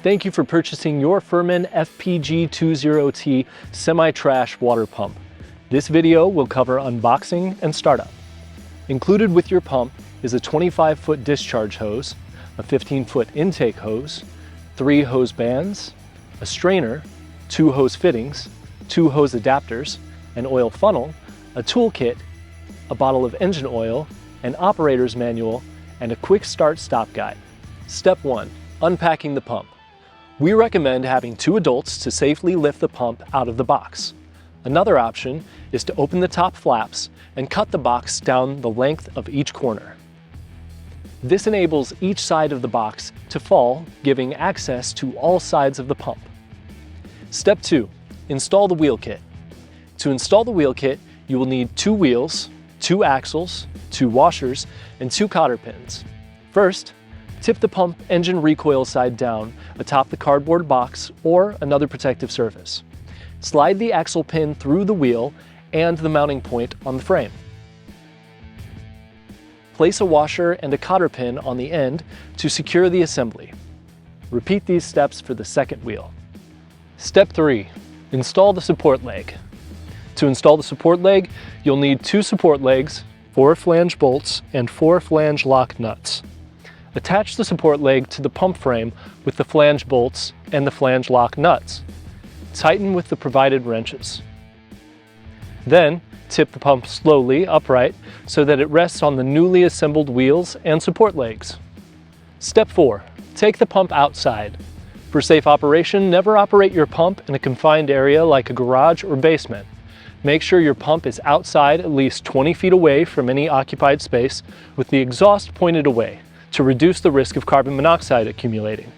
Thank you for purchasing your Firman FPG20T semi-trash water pump. This video will cover unboxing and startup. Included with your pump is a 25-foot discharge hose, a 15-foot intake hose, 3 hose bands, a strainer, 2 hose fittings, 2 hose adapters, an oil funnel, a toolkit, a bottle of engine oil, an operator's manual, and a quick start stop guide. Step 1. Unpacking the pump. We recommend having 2 adults to safely lift the pump out of the box. Another option is to open the top flaps and cut the box down the length of each corner. This enables each side of the box to fall, giving access to all sides of the pump. Step 2. Install the wheel kit. To install the wheel kit, you will need 2 wheels, 2 axles, 2 washers, and 2 cotter pins. First, tip the pump engine recoil side down atop the cardboard box or another protective surface. Slide the axle pin through the wheel and the mounting point on the frame. Place a washer and a cotter pin on the end to secure the assembly. Repeat these steps for the second wheel. Step 3. Install the support leg. To install the support leg, you'll need 2 support legs, 4 flange bolts, and 4 flange lock nuts. Attach the support leg to the pump frame with the flange bolts and the flange lock nuts. Tighten with the provided wrenches. Then, tip the pump slowly upright so that it rests on the newly assembled wheels and support legs. Step 4. Take the pump outside. For safe operation, never operate your pump in a confined area like a garage or basement. Make sure your pump is outside at least 20 feet away from any occupied space with the exhaust pointed away to reduce the risk of carbon monoxide accumulating.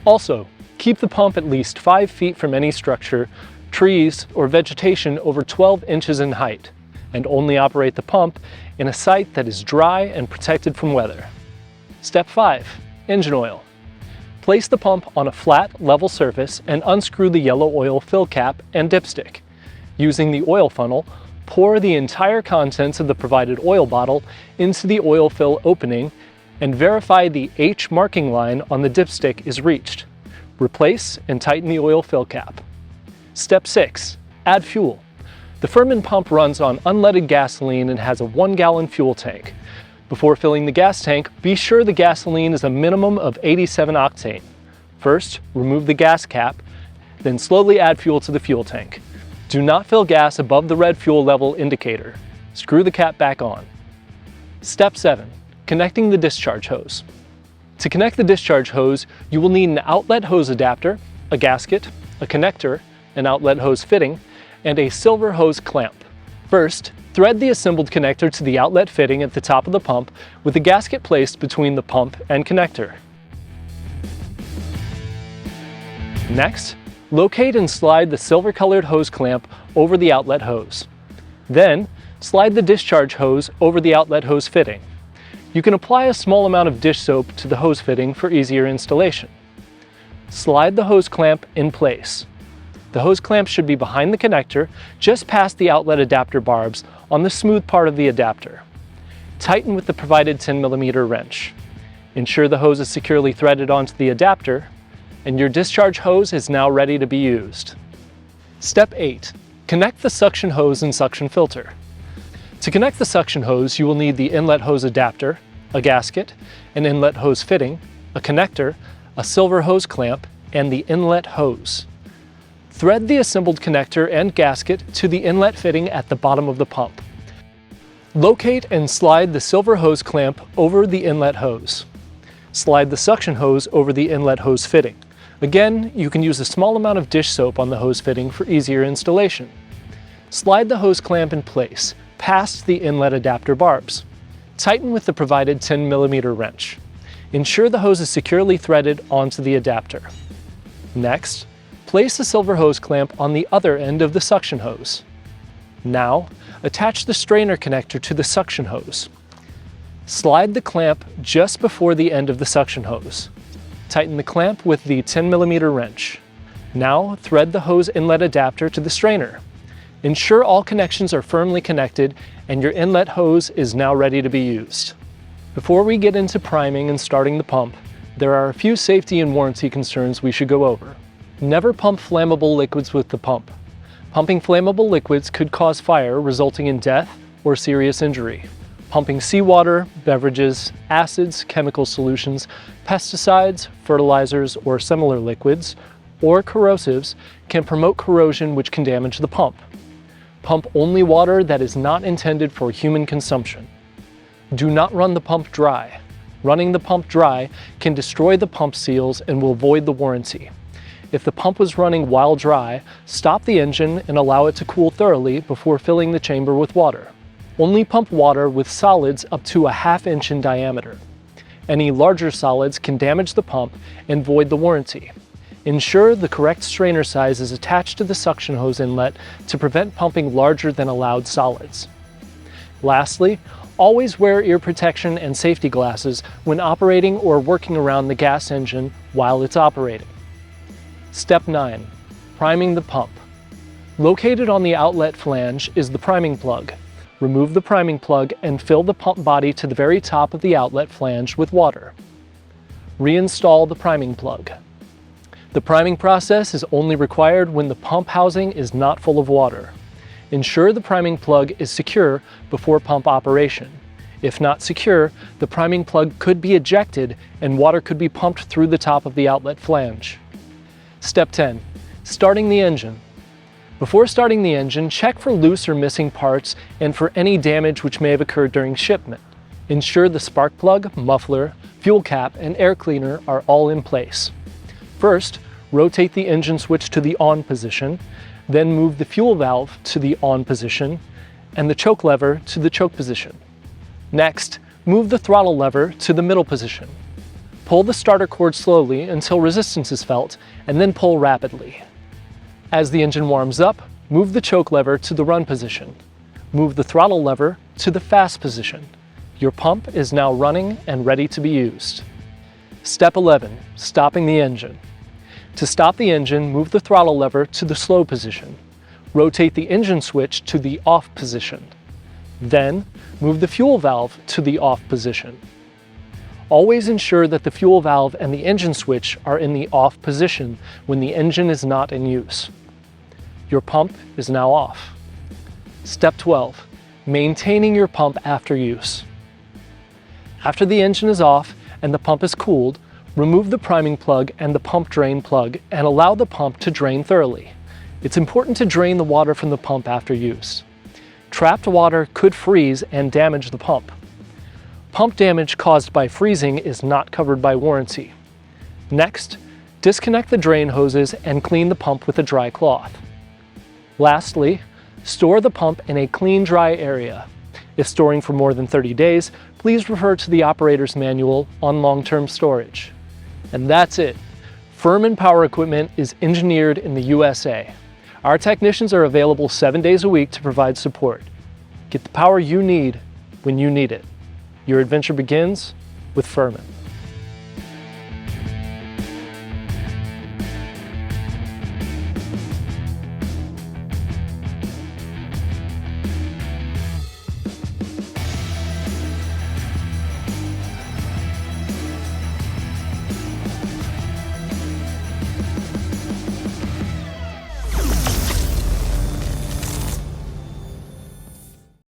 Also, keep the pump at least 5 feet from any structure, trees, or vegetation over 12 inches in height, and only operate the pump in a site that is dry and protected from weather. Step 5. Engine oil. Place the pump on a flat, level surface and unscrew the yellow oil fill cap and dipstick. Using the oil funnel, pour the entire contents of the provided oil bottle into the oil fill opening and verify the H marking line on the dipstick is reached. Replace and tighten the oil fill cap. Step 6. Add fuel. The Firman pump runs on unleaded gasoline and has a 1-gallon fuel tank. Before filling the gas tank, be sure the gasoline is a minimum of 87 octane. First, remove the gas cap, then slowly add fuel to the fuel tank. Do not fill gas above the red fuel level indicator. Screw the cap back on. Step 7. Connecting the discharge hose. To connect the discharge hose, you will need an outlet hose adapter, a gasket, a connector, an outlet hose fitting, and a silver hose clamp. First, thread the assembled connector to the outlet fitting at the top of the pump with the gasket placed between the pump and connector. Next, locate and slide the silver-colored hose clamp over the outlet hose. Then, slide the discharge hose over the outlet hose fitting. You can apply a small amount of dish soap to the hose fitting for easier installation. Slide the hose clamp in place. The hose clamp should be behind the connector, just past the outlet adapter barbs on the smooth part of the adapter. Tighten with the provided 10mm wrench. Ensure the hose is securely threaded onto the adapter, and your discharge hose is now ready to be used. Step 8. Connect the suction hose and suction filter. To connect the suction hose, you will need the inlet hose adapter, a gasket, an inlet hose fitting, a connector, a silver hose clamp, and the inlet hose. Thread the assembled connector and gasket to the inlet fitting at the bottom of the pump. Locate and slide the silver hose clamp over the inlet hose. Slide the suction hose over the inlet hose fitting. Again, you can use a small amount of dish soap on the hose fitting for easier installation. Slide the hose clamp in place, past the inlet adapter barbs. Tighten with the provided 10mm wrench. Ensure the hose is securely threaded onto the adapter. Next, place the silver hose clamp on the other end of the suction hose. Now, attach the strainer connector to the suction hose. Slide the clamp just before the end of the suction hose. Tighten the clamp with the 10mm wrench. Now, thread the hose inlet adapter to the strainer. Ensure all connections are firmly connected and your inlet hose is now ready to be used. Before we get into priming and starting the pump, There are a few safety and warranty concerns we should go over. Never pump flammable liquids with the pump. Pumping flammable liquids could cause fire, resulting in death or serious injury. Pumping seawater, beverages, acids, chemical solutions, pesticides, fertilizers, or similar liquids, or corrosives can promote corrosion which can damage the pump. Pump only water that is not intended for human consumption. Do not run the pump dry. Running the pump dry can destroy the pump seals and will void the warranty. If the pump was running while dry, stop the engine and allow it to cool thoroughly before filling the chamber with water. Only pump water with solids up to a ½ inch in diameter. Any larger solids can damage the pump and void the warranty. Ensure the correct strainer size is attached to the suction hose inlet to prevent pumping larger than allowed solids. Lastly, always wear ear protection and safety glasses when operating or working around the gas engine while it's operating. Step 9. Priming the pump. Located on the outlet flange is the priming plug. Remove the priming plug and fill the pump body to the very top of the outlet flange with water. Reinstall the priming plug. The priming process is only required when the pump housing is not full of water. Ensure the priming plug is secure before pump operation. If not secure, the priming plug could be ejected and water could be pumped through the top of the outlet flange. Step 10. Starting the engine. Before starting the engine, check for loose or missing parts and for any damage which may have occurred during shipment. Ensure the spark plug, muffler, fuel cap, and air cleaner are all in place. First, rotate the engine switch to the on position, then move the fuel valve to the on position and the choke lever to the choke position. Next, move the throttle lever to the middle position. Pull the starter cord slowly until resistance is felt and then pull rapidly. As the engine warms up, move the choke lever to the run position. Move the throttle lever to the fast position. Your pump is now running and ready to be used. Step 11. Stopping the engine. To stop the engine, move the throttle lever to the slow position. Rotate the engine switch to the off position. Then, move the fuel valve to the off position. Always ensure that the fuel valve and the engine switch are in the off position when the engine is not in use. Your pump is now off. Step 12. Maintaining your pump after use. After the engine is off and the pump is cooled, remove the priming plug and the pump drain plug and allow the pump to drain thoroughly. It's important to drain the water from the pump after use. Trapped water could freeze and damage the pump. Pump damage caused by freezing is not covered by warranty. Next, disconnect the drain hoses and clean the pump with a dry cloth. Lastly, store the pump in a clean, dry area. If storing for more than 30 days, please refer to the operator's manual on long-term storage. And that's it. Firman Power Equipment is engineered in the USA. Our technicians are available 7 days a week to provide support. Get the power you need when you need it. Your adventure begins with Firman.